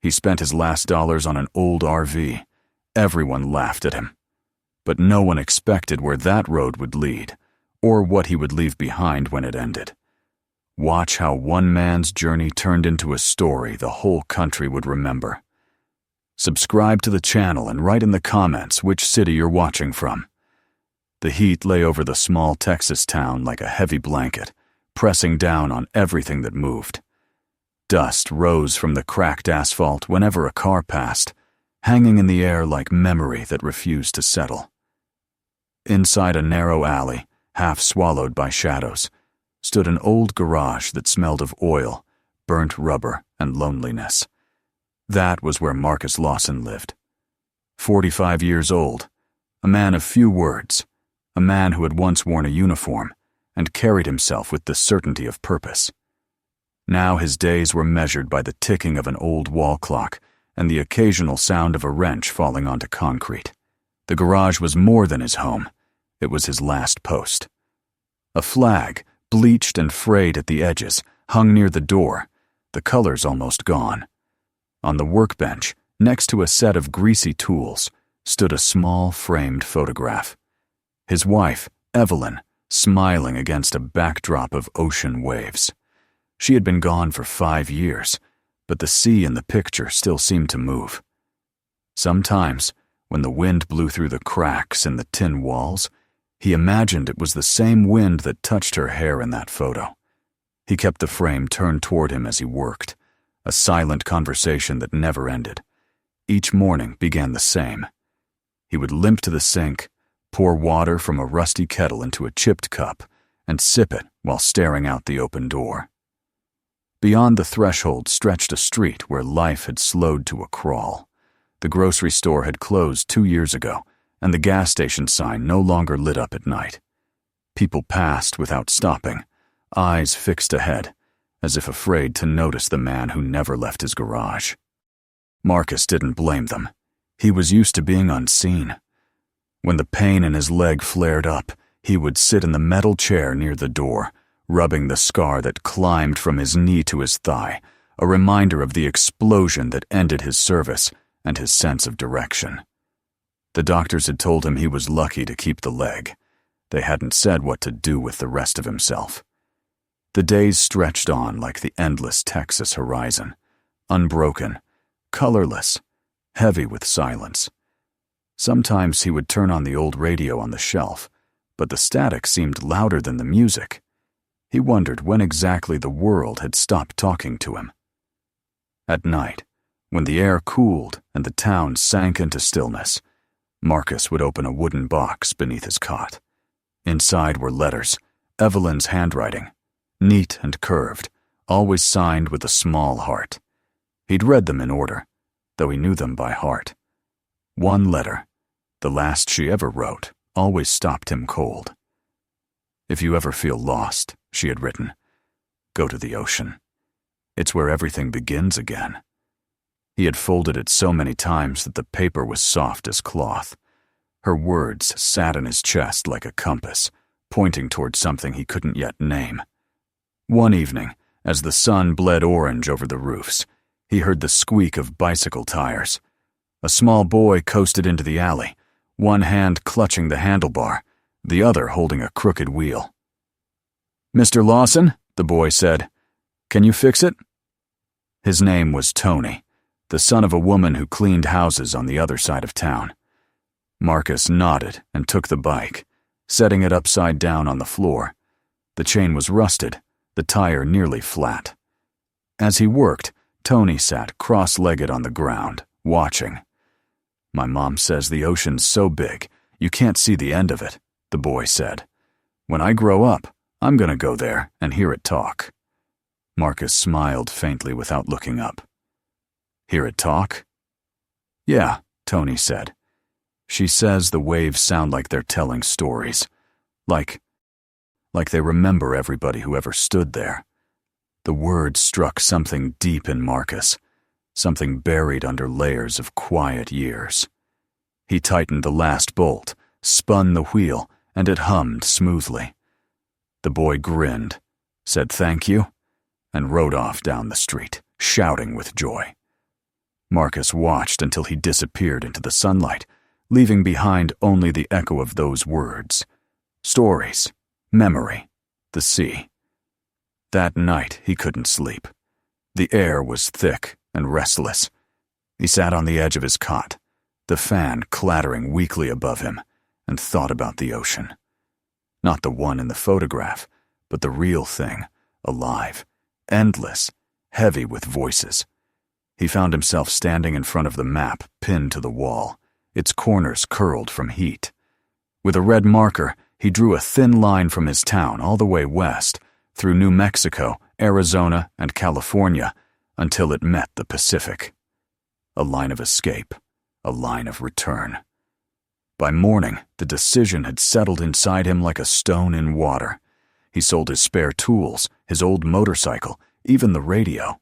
He spent his last dollars on an old RV. Everyone laughed at him. But no one expected where that road would lead, or what he would leave behind when it ended. Watch how one man's journey turned into a story the whole country would remember. Subscribe to the channel and write in the comments which city you're watching from. The heat lay over the small Texas town like a heavy blanket, pressing down on everything that moved. Dust rose from the cracked asphalt whenever a car passed, hanging in the air like memory that refused to settle. Inside a narrow alley, half swallowed by shadows, stood an old garage that smelled of oil, burnt rubber, and loneliness. That was where Marcus Lawson lived. 45 years old, a man of few words, a man who had once worn a uniform and carried himself with the certainty of purpose. Now his days were measured by the ticking of an old wall clock and the occasional sound of a wrench falling onto concrete. The garage was more than his home. It was his last post. A flag, bleached and frayed at the edges, hung near the door, the colors almost gone. On the workbench, next to a set of greasy tools, stood a small framed photograph. His wife, Evelyn, smiling against a backdrop of ocean waves. She had been gone for 5 years, but the sea in the picture still seemed to move. Sometimes, when the wind blew through the cracks in the tin walls, he imagined it was the same wind that touched her hair in that photo. He kept the frame turned toward him as he worked, a silent conversation that never ended. Each morning began the same. He would limp to the sink, pour water from a rusty kettle into a chipped cup, and sip it while staring out the open door. Beyond the threshold stretched a street where life had slowed to a crawl. The grocery store had closed 2 years ago, and the gas station sign no longer lit up at night. People passed without stopping, eyes fixed ahead, as if afraid to notice the man who never left his garage. Marcus didn't blame them. He was used to being unseen. When the pain in his leg flared up, he would sit in the metal chair near the door, rubbing the scar that climbed from his knee to his thigh, a reminder of the explosion that ended his service and his sense of direction. The doctors had told him he was lucky to keep the leg. They hadn't said what to do with the rest of himself. The days stretched on like the endless Texas horizon, unbroken, colorless, heavy with silence. Sometimes he would turn on the old radio on the shelf, but the static seemed louder than the music. He wondered when exactly the world had stopped talking to him. At night, when the air cooled and the town sank into stillness, Marcus would open a wooden box beneath his cot. Inside were letters, Evelyn's handwriting, neat and curved, always signed with a small heart. He'd read them in order, though he knew them by heart. One letter, the last she ever wrote, always stopped him cold. "If you ever feel lost," she had written, "go to the ocean. It's where everything begins again." He had folded it so many times that the paper was soft as cloth. Her words sat in his chest like a compass, pointing toward something he couldn't yet name. One evening, as the sun bled orange over the roofs, he heard the squeak of bicycle tires. A small boy coasted into the alley, one hand clutching the handlebar, the other holding a crooked wheel. "Mr. Lawson," the boy said, "can you fix it?" His name was Tony, the son of a woman who cleaned houses on the other side of town. Marcus nodded and took the bike, setting it upside down on the floor. The chain was rusted, the tire nearly flat. As he worked, Tony sat cross-legged on the ground, watching. "My mom says the ocean's so big, you can't see the end of it," the boy said. "When I grow up, I'm gonna go there and hear it talk." Marcus smiled faintly without looking up. "Hear it talk?" "Yeah," Tony said. "She says the waves sound like they're telling stories. Like they remember everybody who ever stood there." The words struck something deep in Marcus, something buried under layers of quiet years. He tightened the last bolt, spun the wheel, and it hummed smoothly. The boy grinned, said thank you, and rode off down the street, shouting with joy. Marcus watched until he disappeared into the sunlight, leaving behind only the echo of those words. Stories, memory, the sea. That night he couldn't sleep. The air was thick and restless. He sat on the edge of his cot, the fan clattering weakly above him, and thought about the ocean. Not the one in the photograph, but the real thing, alive, endless, heavy with voices. He found himself standing in front of the map pinned to the wall, its corners curled from heat. With a red marker, he drew a thin line from his town all the way west, through New Mexico, Arizona, and California, until it met the Pacific. A line of escape, a line of return. By morning, the decision had settled inside him like a stone in water. He sold his spare tools, his old motorcycle, even the radio.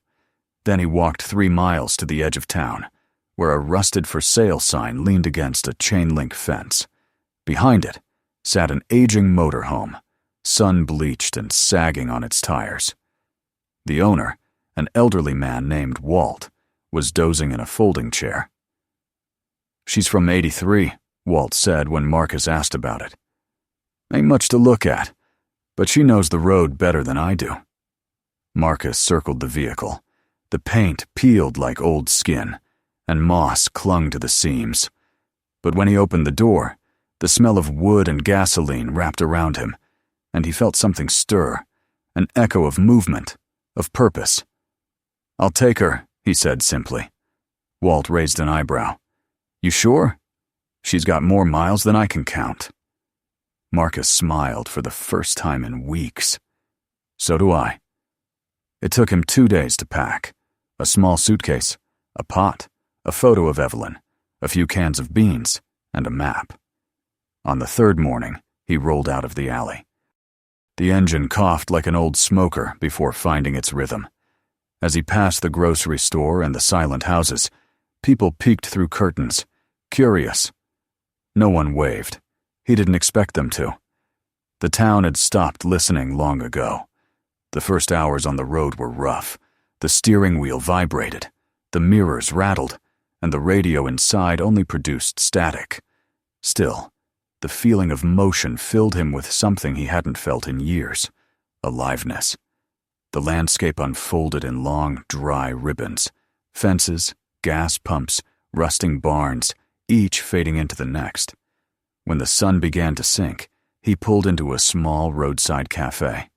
Then he walked 3 miles to the edge of town, where a rusted for sale sign leaned against a chain-link fence. Behind it sat an aging motorhome, sun-bleached and sagging on its tires. The owner, an elderly man named Walt, was dozing in a folding chair. "She's from '83, Walt said when Marcus asked about it. "Ain't much to look at, but she knows the road better than I do." Marcus circled the vehicle. The paint peeled like old skin, and moss clung to the seams. But when he opened the door, the smell of wood and gasoline wrapped around him, and he felt something stir, an echo of movement, of purpose. "I'll take her," he said simply. Walt raised an eyebrow. "You sure? She's got more miles than I can count." Marcus smiled for the first time in weeks. "So do I." It took him 2 days to pack. A small suitcase, a pot, a photo of Evelyn, a few cans of beans, and a map. On the 3rd morning, he rolled out of the alley. The engine coughed like an old smoker before finding its rhythm. As he passed the grocery store and the silent houses, people peeked through curtains, curious. No one waved. He didn't expect them to. The town had stopped listening long ago. The first hours on the road were rough. The steering wheel vibrated, the mirrors rattled, and the radio inside only produced static. Still, the feeling of motion filled him with something he hadn't felt in years: aliveness. The landscape unfolded in long, dry ribbons. Fences, gas pumps, rusting barns, each fading into the next. When the sun began to sink, he pulled into a small roadside cafe.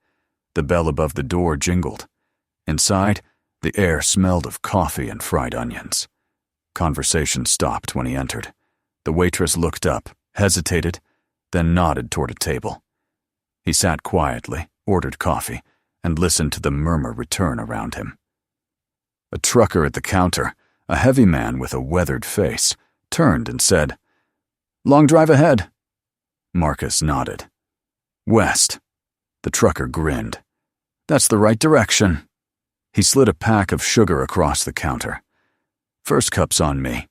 The bell above the door jingled. Inside, the air smelled of coffee and fried onions. Conversation stopped when he entered. The waitress looked up, hesitated, then nodded toward a table. He sat quietly, ordered coffee, and listened to the murmur return around him. A trucker at the counter, a heavy man with a weathered face, turned and said, "Long drive ahead." Marcus nodded. "West." The trucker grinned. "That's the right direction." He slid a pack of sugar across the counter. "First cup's on me.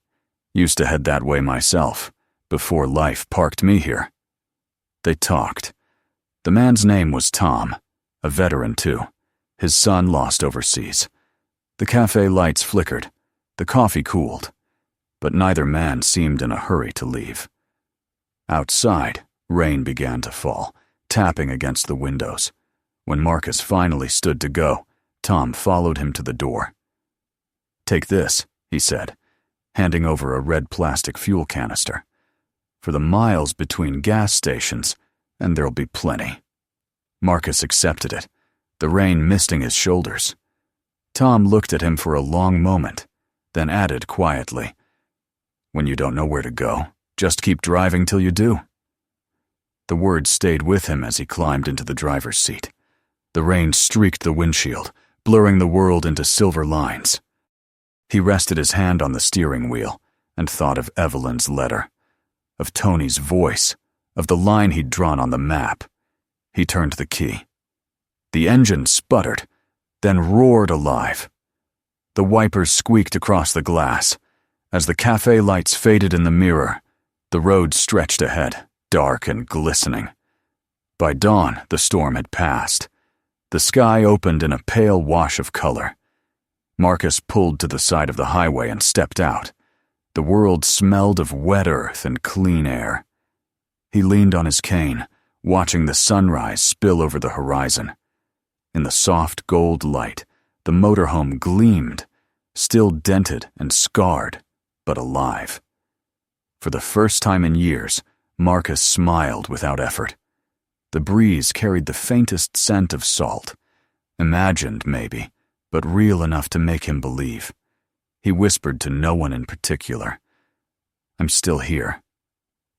Used to head that way myself, before life parked me here." They talked. The man's name was Tom, a veteran too, his son lost overseas. The cafe lights flickered, the coffee cooled, but neither man seemed in a hurry to leave. Outside, rain began to fall, tapping against the windows. When Marcus finally stood to go, Tom followed him to the door. "Take this," he said, handing over a red plastic fuel canister. "For the miles between gas stations, and there'll be plenty." Marcus accepted it, the rain misting his shoulders. Tom looked at him for a long moment, then added quietly, "When you don't know where to go, just keep driving till you do." The words stayed with him as he climbed into the driver's seat. The rain streaked the windshield, blurring the world into silver lines. He rested his hand on the steering wheel and thought of Evelyn's letter, of Tony's voice, of the line he'd drawn on the map. He turned the key. The engine sputtered, then roared alive. The wipers squeaked across the glass. As the cafe lights faded in the mirror, the road stretched ahead, dark and glistening. By dawn, the storm had passed. The sky opened in a pale wash of color. Marcus pulled to the side of the highway and stepped out. The world smelled of wet earth and clean air. He leaned on his cane, watching the sunrise spill over the horizon. In the soft gold light, the motorhome gleamed, still dented and scarred, but alive. For the first time in years, Marcus smiled without effort. The breeze carried the faintest scent of salt. Imagined, maybe, but real enough to make him believe. He whispered to no one in particular, "I'm still here."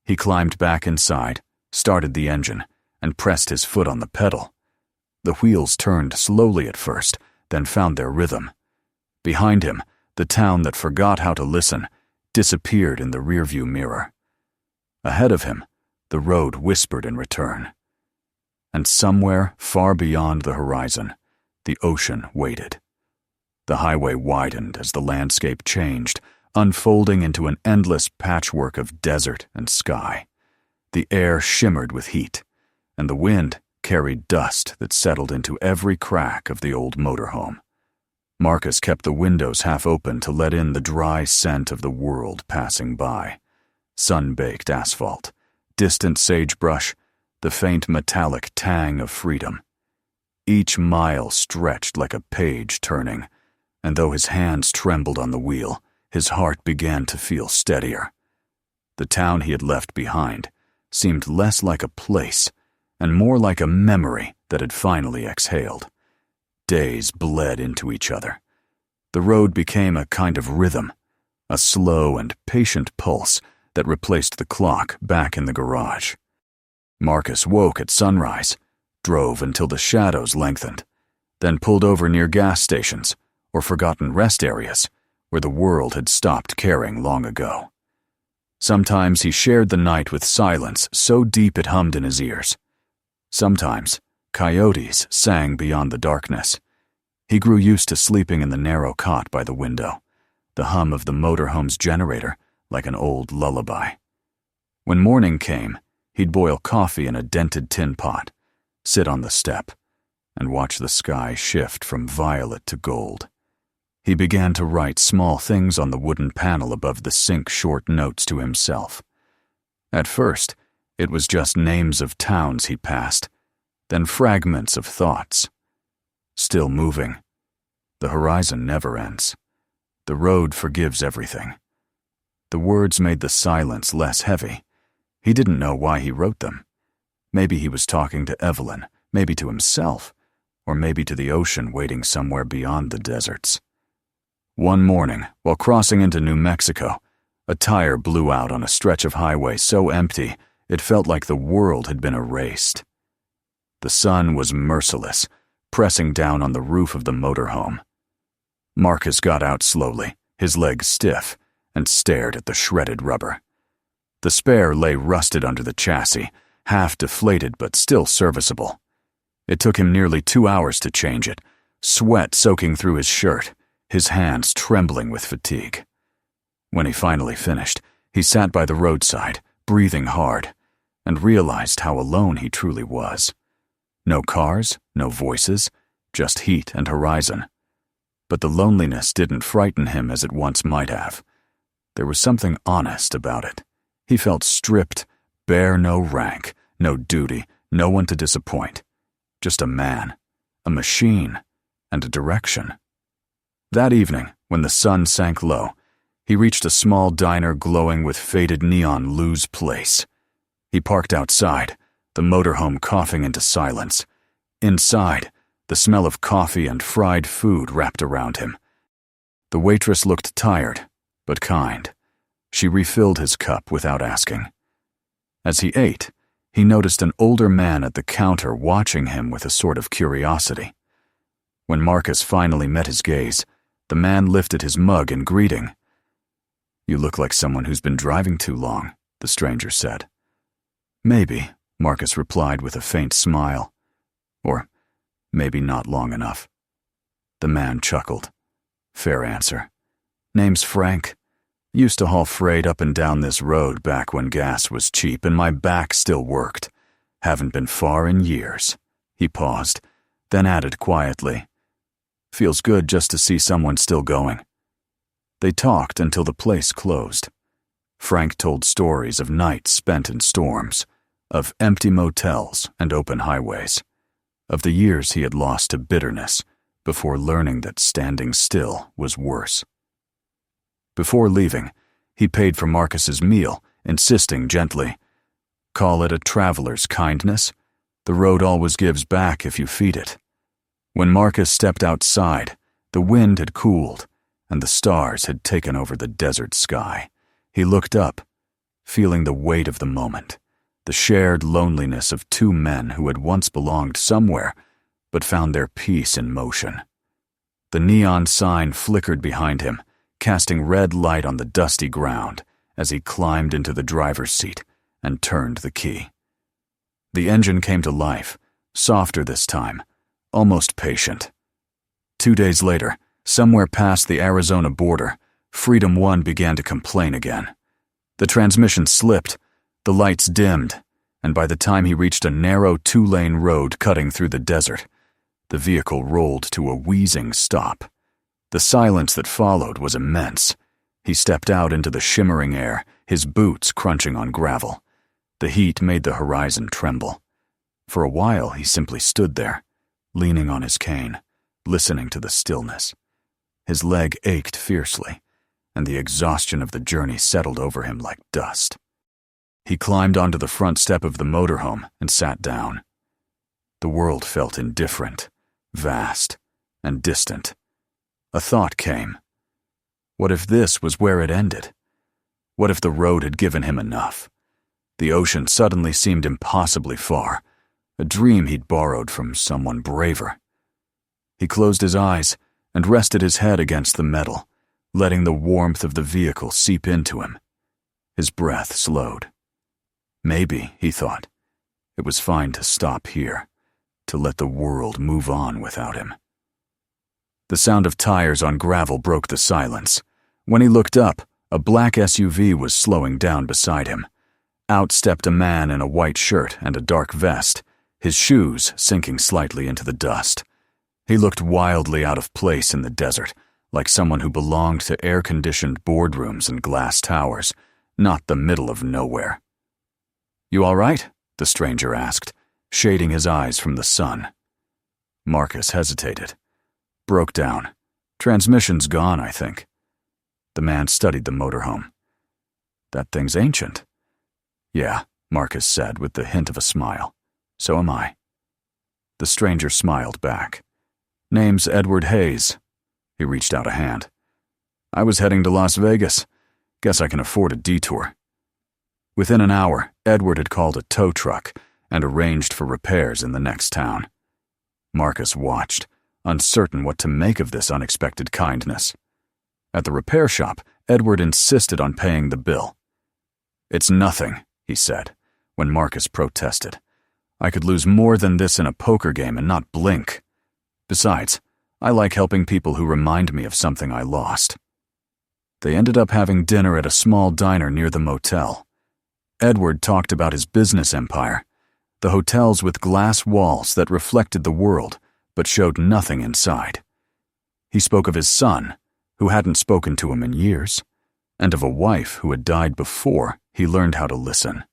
He climbed back inside, started the engine, and pressed his foot on the pedal. The wheels turned slowly at first, then found their rhythm. Behind him, the town that forgot how to listen disappeared in the rearview mirror. Ahead of him, the road whispered in return. And somewhere far beyond the horizon, the ocean waited. The highway widened as the landscape changed, unfolding into an endless patchwork of desert and sky. The air shimmered with heat, and the wind carried dust that settled into every crack of the old motorhome. Marcus kept the windows half open to let in the dry scent of the world passing by. Sun-baked asphalt, distant sagebrush, the faint metallic tang of freedom. Each mile stretched like a page turning, and though his hands trembled on the wheel, his heart began to feel steadier. The town he had left behind seemed less like a place and more like a memory that had finally exhaled. Days bled into each other. The road became a kind of rhythm, a slow and patient pulse that replaced the clock back in the garage. Marcus woke at sunrise, drove until the shadows lengthened, then pulled over near gas stations or forgotten rest areas where the world had stopped caring long ago. Sometimes he shared the night with silence so deep it hummed in his ears. Sometimes coyotes sang beyond the darkness. He grew used to sleeping in the narrow cot by the window, the hum of the motorhome's generator like an old lullaby. When morning came, he'd boil coffee in a dented tin pot, sit on the step, and watch the sky shift from violet to gold. He began to write small things on the wooden panel above the sink short notes to himself. At first, it was just names of towns he passed, then fragments of thoughts. Still moving. The horizon never ends. The road forgives everything. The words made the silence less heavy. He didn't know why he wrote them. Maybe he was talking to Evelyn, maybe to himself, or maybe to the ocean waiting somewhere beyond the deserts. One morning, while crossing into New Mexico, a tire blew out on a stretch of highway so empty it felt like the world had been erased. The sun was merciless, pressing down on the roof of the motorhome. Marcus got out slowly, his legs stiff, and stared at the shredded rubber. The spare lay rusted under the chassis, half deflated but still serviceable. It took him nearly 2 hours to change it, sweat soaking through his shirt, his hands trembling with fatigue. When he finally finished, he sat by the roadside, breathing hard, and realized how alone he truly was. No cars, no voices, just heat and horizon. But the loneliness didn't frighten him as it once might have. There was something honest about it. He felt stripped, bare no rank, no duty, no one to disappoint. Just a man, a machine, and a direction. That evening, when the sun sank low, he reached a small diner glowing with faded neon Lou's Place. He parked outside, the motorhome coughing into silence. Inside, the smell of coffee and fried food wrapped around him. The waitress looked tired, but kind. She refilled his cup without asking. As he ate, he noticed an older man at the counter watching him with a sort of curiosity. When Marcus finally met his gaze, the man lifted his mug in greeting. "You look like someone who's been driving too long," the stranger said. "Maybe," Marcus replied with a faint smile. "Or maybe not long enough." The man chuckled. "Fair answer. Name's Frank. Used to haul freight up and down this road back when gas was cheap and my back still worked. Haven't been far in years." He paused, then added quietly, Feels good just to see someone still going." They talked until the place closed. Frank told stories of nights spent in storms, of empty motels and open highways, of the years he had lost to bitterness before learning that standing still was worse. Before leaving, he paid for Marcus's meal, insisting gently, "Call it a traveler's kindness. The road always gives back if you feed it." When Marcus stepped outside, the wind had cooled, and the stars had taken over the desert sky. He looked up, feeling the weight of the moment, the shared loneliness of two men who had once belonged somewhere, but found their peace in motion. The neon sign flickered behind him, casting red light on the dusty ground as he climbed into the driver's seat and turned the key. The engine came to life, softer this time, almost patient. 2 days later, somewhere past the Arizona border, Freedom One began to complain again. The transmission slipped, the lights dimmed, and by the time he reached a narrow 2-lane road cutting through the desert, the vehicle rolled to a wheezing stop. The silence that followed was immense. He stepped out into the shimmering air, his boots crunching on gravel. The heat made the horizon tremble. For a while he simply stood there, leaning on his cane, listening to the stillness. His leg ached fiercely, and the exhaustion of the journey settled over him like dust. He climbed onto the front step of the motorhome and sat down. The world felt indifferent, vast, and distant. A thought came. What if this was where it ended? What if the road had given him enough? The ocean suddenly seemed impossibly far, a dream he'd borrowed from someone braver. He closed his eyes and rested his head against the metal, letting the warmth of the vehicle seep into him. His breath slowed. Maybe, he thought, it was fine to stop here, to let the world move on without him. The sound of tires on gravel broke the silence. When he looked up, a black SUV was slowing down beside him. Out stepped a man in a white shirt and a dark vest, his shoes sinking slightly into the dust. He looked wildly out of place in the desert, like someone who belonged to air-conditioned boardrooms and glass towers, not the middle of nowhere. "You all right?" the stranger asked, shading his eyes from the sun. Marcus hesitated. "Broke down. Transmission's gone, I think." The man studied the motorhome. "That thing's ancient." "Yeah," Marcus said with the hint of a smile. "So am I." The stranger smiled back. "Name's Edward Hayes." He reached out a hand. "I was heading to Las Vegas. Guess I can afford a detour." Within an hour, Edward had called a tow truck and arranged for repairs in the next town. Marcus watched, uncertain what to make of this unexpected kindness. At the repair shop, Edward insisted on paying the bill. "It's nothing," he said, when Marcus protested. "I could lose more than this in a poker game and not blink. Besides, I like helping people who remind me of something I lost." They ended up having dinner at a small diner near the motel. Edward talked about his business empire, the hotels with glass walls that reflected the world but showed nothing inside. He spoke of his son, who hadn't spoken to him in years, and of a wife who had died before he learned how to listen.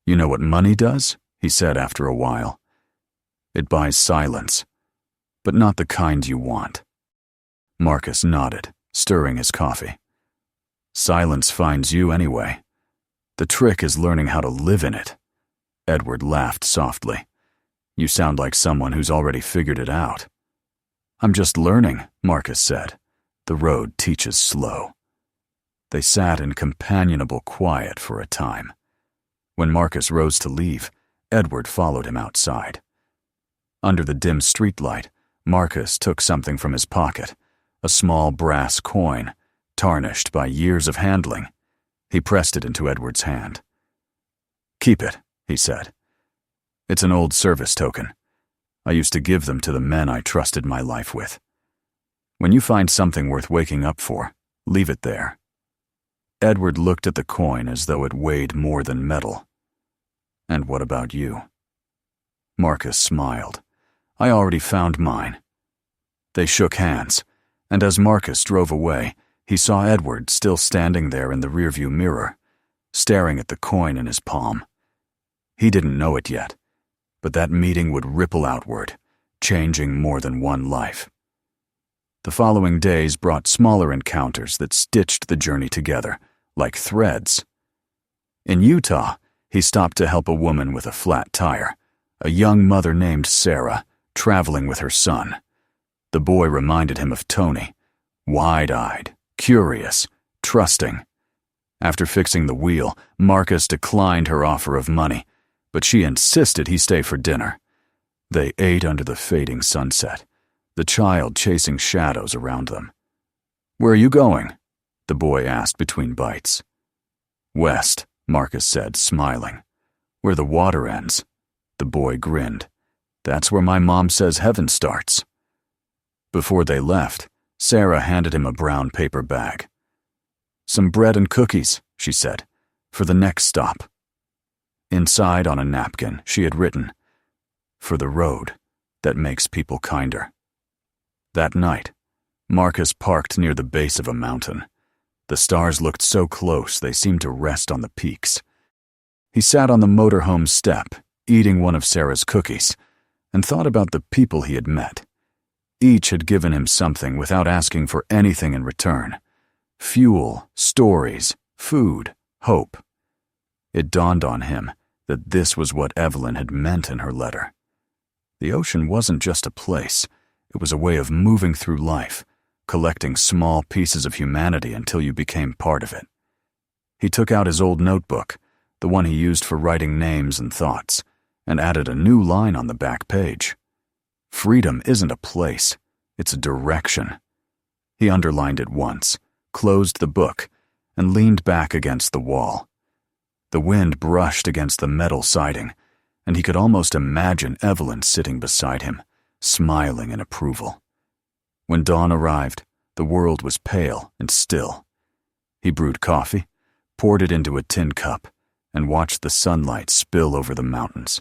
"You know what money does?" he said after a while. "It buys silence, but not the kind you want." Marcus nodded, stirring his coffee. "Silence finds you anyway. The trick is learning how to live in it." Edward laughed softly. "You sound like someone who's already figured it out." "I'm just learning," Marcus said. "The road teaches slow." They sat in companionable quiet for a time. When Marcus rose to leave, Edward followed him outside. Under the dim streetlight, Marcus took something from his pocket, a small brass coin, tarnished by years of handling. He pressed it into Edward's hand. "Keep it," he said. "It's an old service token. I used to give them to the men I trusted my life with. When you find something worth waking up for, leave it there." Edward looked at the coin as though it weighed more than metal. "And what about you?" Marcus smiled. "I already found mine." They shook hands, and as Marcus drove away, he saw Edward still standing there in the rearview mirror, staring at the coin in his palm. He didn't know it yet, but that meeting would ripple outward, changing more than one life. The following days brought smaller encounters that stitched the journey together, like threads. In Utah, he stopped to help a woman with a flat tire, a young mother named Sarah, traveling with her son. The boy reminded him of Tony, wide-eyed, curious, trusting. After fixing the wheel, Marcus declined her offer of money, but she insisted he stay for dinner. They ate under the fading sunset, the child chasing shadows around them. "Where are you going?" the boy asked between bites. "West," Marcus said, smiling. "Where the water ends." The boy grinned. "That's where my mom says heaven starts." Before they left, Sarah handed him a brown paper bag. "Some bread and cookies," she said, "for the next stop." Inside on a napkin, she had written, "For the road that makes people kinder." That night, Marcus parked near the base of a mountain. The stars looked so close they seemed to rest on the peaks. He sat on the motorhome step, eating one of Sarah's cookies, and thought about the people he had met. Each had given him something without asking for anything in return. Fuel, stories, food, hope. It dawned on him that this was what Evelyn had meant in her letter. The ocean wasn't just a place, it was a way of moving through life, collecting small pieces of humanity until you became part of it. He took out his old notebook, the one he used for writing names and thoughts, and added a new line on the back page. Freedom isn't a place, it's a direction. He underlined it once, closed the book, and leaned back against the wall. The wind brushed against the metal siding, and he could almost imagine Evelyn sitting beside him, smiling in approval. When dawn arrived, the world was pale and still. He brewed coffee, poured it into a tin cup, and watched the sunlight spill over the mountains.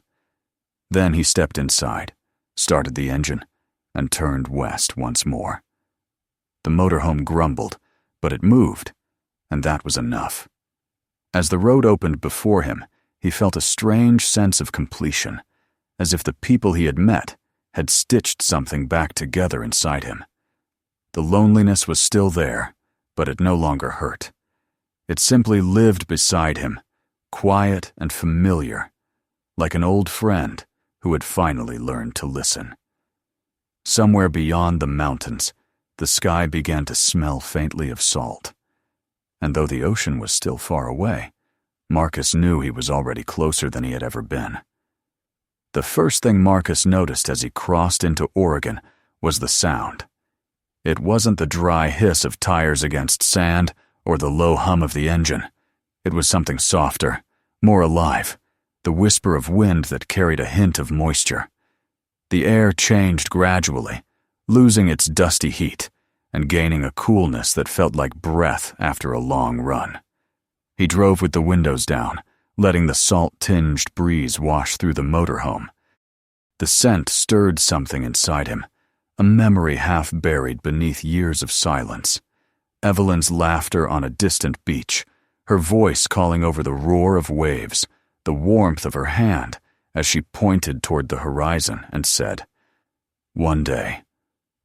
Then he stepped inside, started the engine, and turned west once more. The motorhome grumbled, but it moved, and that was enough. As the road opened before him, he felt a strange sense of completion, as if the people he had met had stitched something back together inside him. The loneliness was still there, but it no longer hurt. It simply lived beside him, quiet and familiar, like an old friend who had finally learned to listen. Somewhere beyond the mountains, the sky began to smell faintly of salt. And though the ocean was still far away, Marcus knew he was already closer than he had ever been. The first thing Marcus noticed as he crossed into Oregon was the sound. It wasn't the dry hiss of tires against sand or the low hum of the engine. It was something softer, more alive, the whisper of wind that carried a hint of moisture. The air changed gradually, losing its dusty heat and gaining a coolness that felt like breath after a long run. He drove with the windows down, letting the salt-tinged breeze wash through the motorhome. The scent stirred something inside him, a memory half buried beneath years of silence. Evelyn's laughter on a distant beach, her voice calling over the roar of waves, the warmth of her hand as she pointed toward the horizon and said, "One day,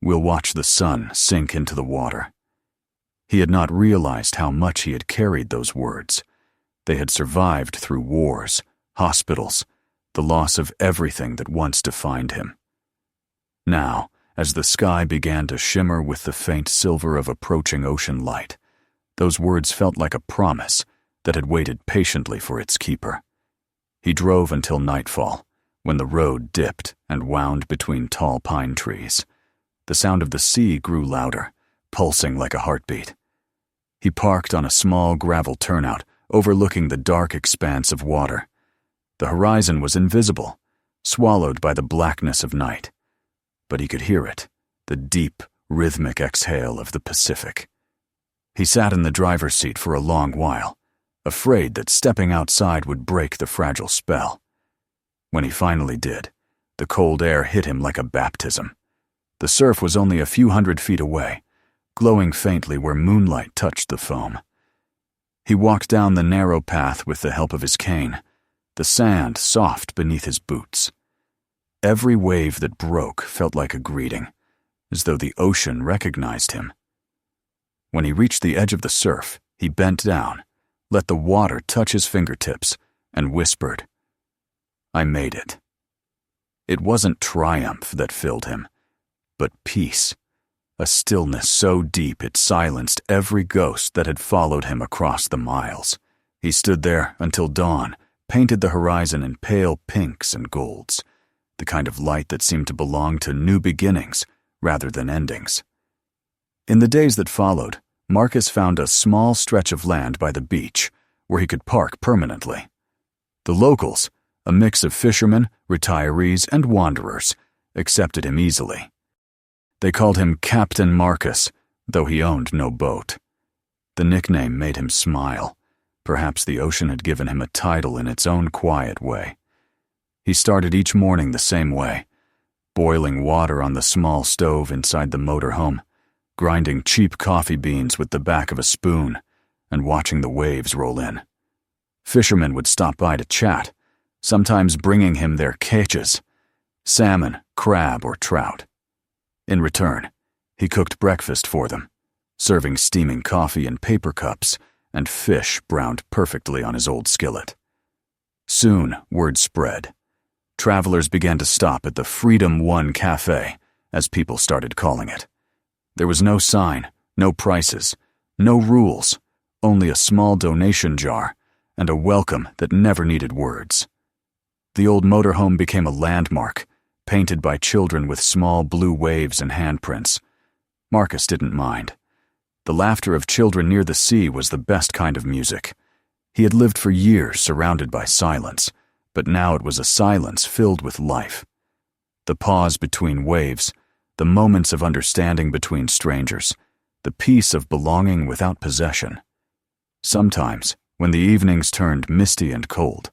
we'll watch the sun sink into the water." He had not realized how much he had carried those words. They had survived through wars, hospitals, the loss of everything that once defined him. Now, as the sky began to shimmer with the faint silver of approaching ocean light, those words felt like a promise that had waited patiently for its keeper. He drove until nightfall, when the road dipped and wound between tall pine trees. The sound of the sea grew louder, pulsing like a heartbeat. He parked on a small gravel turnout overlooking the dark expanse of water. The horizon was invisible, swallowed by the blackness of night. But he could hear it, the deep, rhythmic exhale of the Pacific. He sat in the driver's seat for a long while, afraid that stepping outside would break the fragile spell. When he finally did, the cold air hit him like a baptism. The surf was only a few 100 feet away, glowing faintly where moonlight touched the foam. He walked down the narrow path with the help of his cane, the sand soft beneath his boots. Every wave that broke felt like a greeting, as though the ocean recognized him. When he reached the edge of the surf, he bent down, let the water touch his fingertips, and whispered, "I made it." It wasn't triumph that filled him, but peace, a stillness so deep it silenced every ghost that had followed him across the miles. He stood there until dawn painted the horizon in pale pinks and golds, the kind of light that seemed to belong to new beginnings rather than endings. In the days that followed, Marcus found a small stretch of land by the beach where he could park permanently. The locals, a mix of fishermen, retirees, and wanderers, accepted him easily. They called him Captain Marcus, though he owned no boat. The nickname made him smile. Perhaps the ocean had given him a title in its own quiet way. He started each morning the same way, boiling water on the small stove inside the motorhome, grinding cheap coffee beans with the back of a spoon, and watching the waves roll in. Fishermen would stop by to chat, sometimes bringing him their catches, salmon, crab, or trout. In return, he cooked breakfast for them, serving steaming coffee in paper cups and fish browned perfectly on his old skillet. Soon, word spread. Travelers began to stop at the Freedom One Cafe, as people started calling it. There was no sign, no prices, no rules, only a small donation jar and a welcome that never needed words. The old motorhome became a landmark, painted by children with small blue waves and handprints. Marcus didn't mind. The laughter of children near the sea was the best kind of music. He had lived for years surrounded by silence, but now it was a silence filled with life. The pause between waves, the moments of understanding between strangers, the peace of belonging without possession. Sometimes, when the evenings turned misty and cold,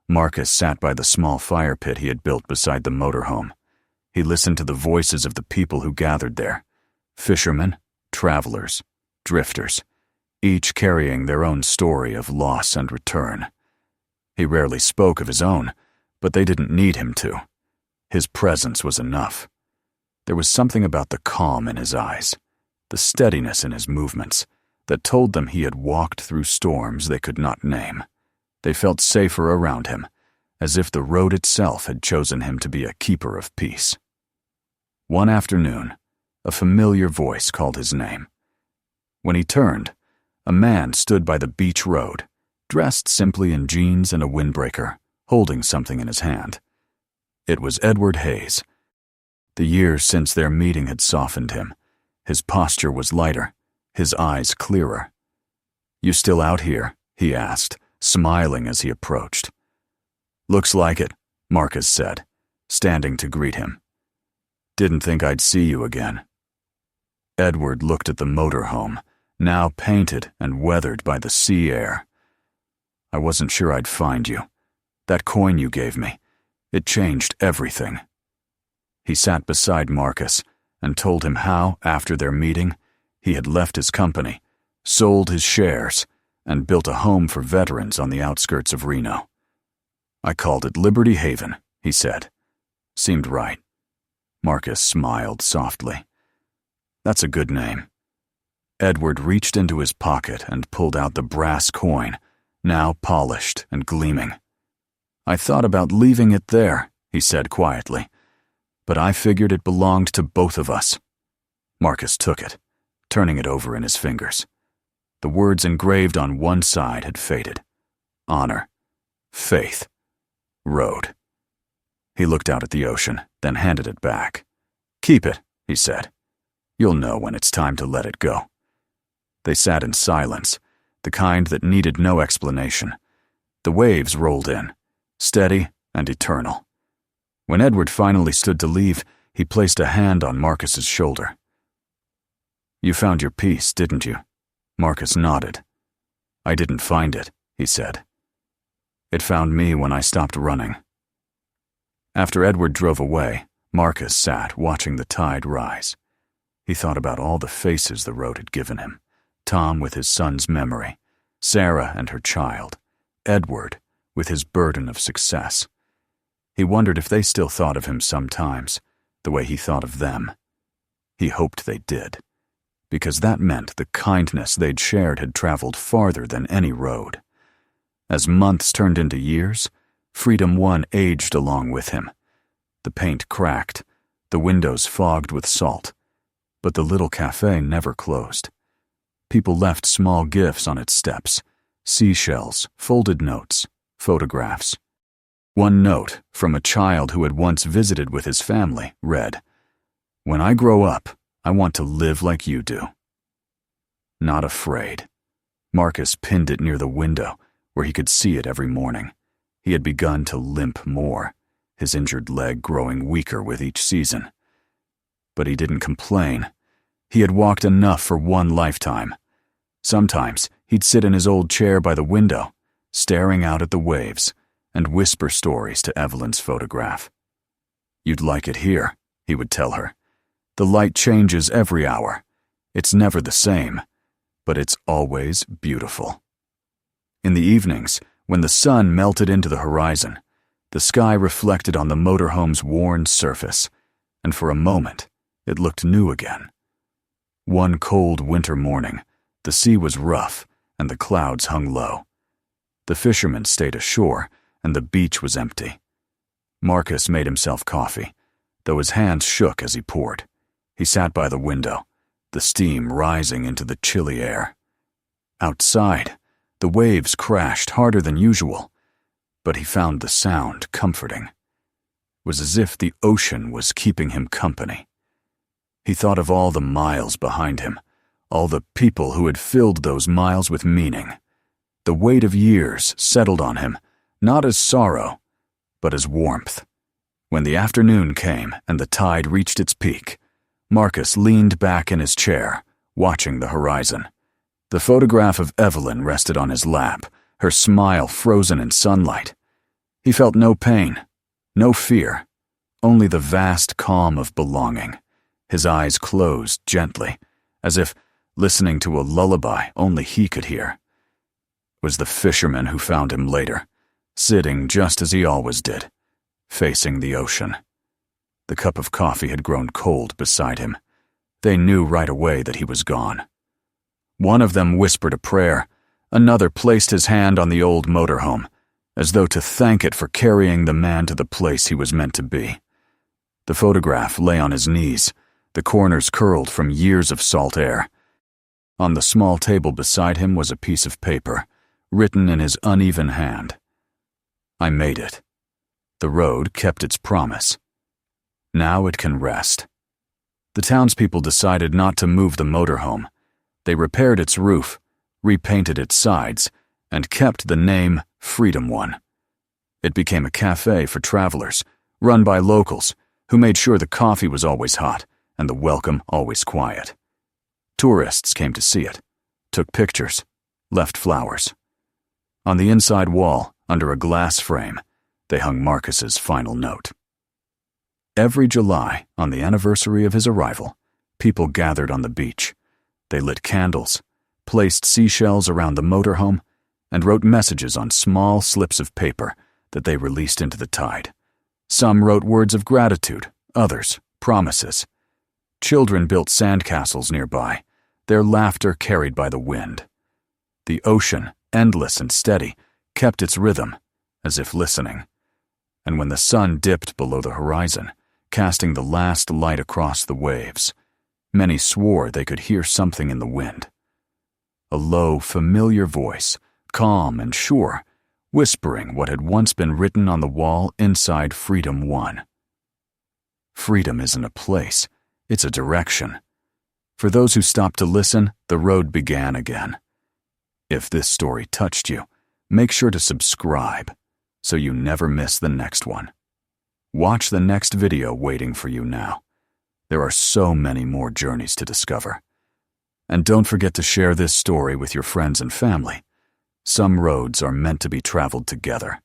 Marcus sat by the small fire pit he had built beside the motorhome. He listened to the voices of the people who gathered there, fishermen, travelers, drifters, each carrying their own story of loss and return. He rarely spoke of his own, but they didn't need him to. His presence was enough. There was something about the calm in his eyes, the steadiness in his movements, that told them he had walked through storms they could not name. They felt safer around him, as if the road itself had chosen him to be a keeper of peace. One afternoon, a familiar voice called his name. When he turned, a man stood by the beach road, dressed simply in jeans and a windbreaker, holding something in his hand. It was Edward Hayes. The years since their meeting had softened him. His posture was lighter, his eyes clearer. "You still out here?" he asked, smiling as he approached. "Looks like it," Marcus said, standing to greet him. "Didn't think I'd see you again." Edward looked at the motorhome, now painted and weathered by the sea air. "I wasn't sure I'd find you. That coin you gave me, it changed everything." He sat beside Marcus and told him how, after their meeting, he had left his company, sold his shares, and built a home for veterans on the outskirts of Reno. "I called it Liberty Haven," he said. "Seemed right." Marcus smiled softly. "That's a good name." Edward reached into his pocket and pulled out the brass coin, now polished and gleaming. "I thought about leaving it there," he said quietly, "but I figured it belonged to both of us." Marcus took it, turning it over in his fingers. The words engraved on one side had faded. Honor, faith, road. He looked out at the ocean, then handed it back. "Keep it," he said. "You'll know when it's time to let it go." They sat in silence, the kind that needed no explanation. The waves rolled in, steady and eternal. When Edward finally stood to leave, he placed a hand on Marcus's shoulder. "You found your peace, didn't you?" Marcus nodded. "I didn't find it," he said. "It found me when I stopped running." After Edward drove away, Marcus sat watching the tide rise. He thought about all the faces the road had given him. Tom with his son's memory, Sarah and her child, Edward with his burden of success. He wondered if they still thought of him sometimes, the way he thought of them. He hoped they did, because that meant the kindness they'd shared had traveled farther than any road. As months turned into years, Freedom One aged along with him. The paint cracked, the windows fogged with salt, but the little cafe never closed. People left small gifts on its steps, seashells, folded notes, photographs. One note, from a child who had once visited with his family, read, "When I grow up, I want to live like you do." Not afraid. Marcus pinned it near the window, where he could see it every morning. He had begun to limp more, his injured leg growing weaker with each season. But he didn't complain. He had walked enough for one lifetime. Sometimes he'd sit in his old chair by the window, staring out at the waves, and whisper stories to Evelyn's photograph. "You'd like it here," he would tell her. "The light changes every hour. It's never the same, but it's always beautiful." In the evenings, when the sun melted into the horizon, the sky reflected on the motorhome's worn surface, and for a moment, it looked new again. One cold winter morning, the sea was rough and the clouds hung low. The fishermen stayed ashore, and the beach was empty. Marcus made himself coffee, though his hands shook as he poured. He sat by the window, the steam rising into the chilly air. Outside, the waves crashed harder than usual, but he found the sound comforting. It was as if the ocean was keeping him company. He thought of all the miles behind him, all the people who had filled those miles with meaning. The weight of years settled on him, not as sorrow, but as warmth. When the afternoon came and the tide reached its peak, Marcus leaned back in his chair, watching the horizon. The photograph of Evelyn rested on his lap, her smile frozen in sunlight. He felt no pain, no fear, only the vast calm of belonging. His eyes closed gently, as if listening to a lullaby only he could hear. It was the fisherman who found him later, sitting just as he always did, facing the ocean. The cup of coffee had grown cold beside him. They knew right away that he was gone. One of them whispered a prayer. Another placed his hand on the old motorhome, as though to thank it for carrying the man to the place he was meant to be. The photograph lay on his knees, the corners curled from years of salt air. On the small table beside him was a piece of paper, written in his uneven hand. "I made it. The road kept its promise. Now it can rest." The townspeople decided not to move the motorhome. They repaired its roof, repainted its sides, and kept the name Freedom One. It became a cafe for travelers, run by locals, who made sure the coffee was always hot and the welcome always quiet. Tourists came to see it, took pictures, left flowers. On the inside wall, under a glass frame, they hung Marcus's final note. Every July, on the anniversary of his arrival, people gathered on the beach. They lit candles, placed seashells around the motorhome, and wrote messages on small slips of paper that they released into the tide. Some wrote words of gratitude, others promises. Children built sandcastles nearby, their laughter carried by the wind. The ocean, endless and steady, kept its rhythm, as if listening. And when the sun dipped below the horizon, casting the last light across the waves, many swore they could hear something in the wind. A low, familiar voice, calm and sure, whispering what had once been written on the wall inside Freedom One. Freedom isn't a place, it's a direction. For those who stopped to listen, the road began again. If this story touched you, make sure to subscribe so you never miss the next one. Watch the next video waiting for you now. There are so many more journeys to discover. And don't forget to share this story with your friends and family. Some roads are meant to be traveled together.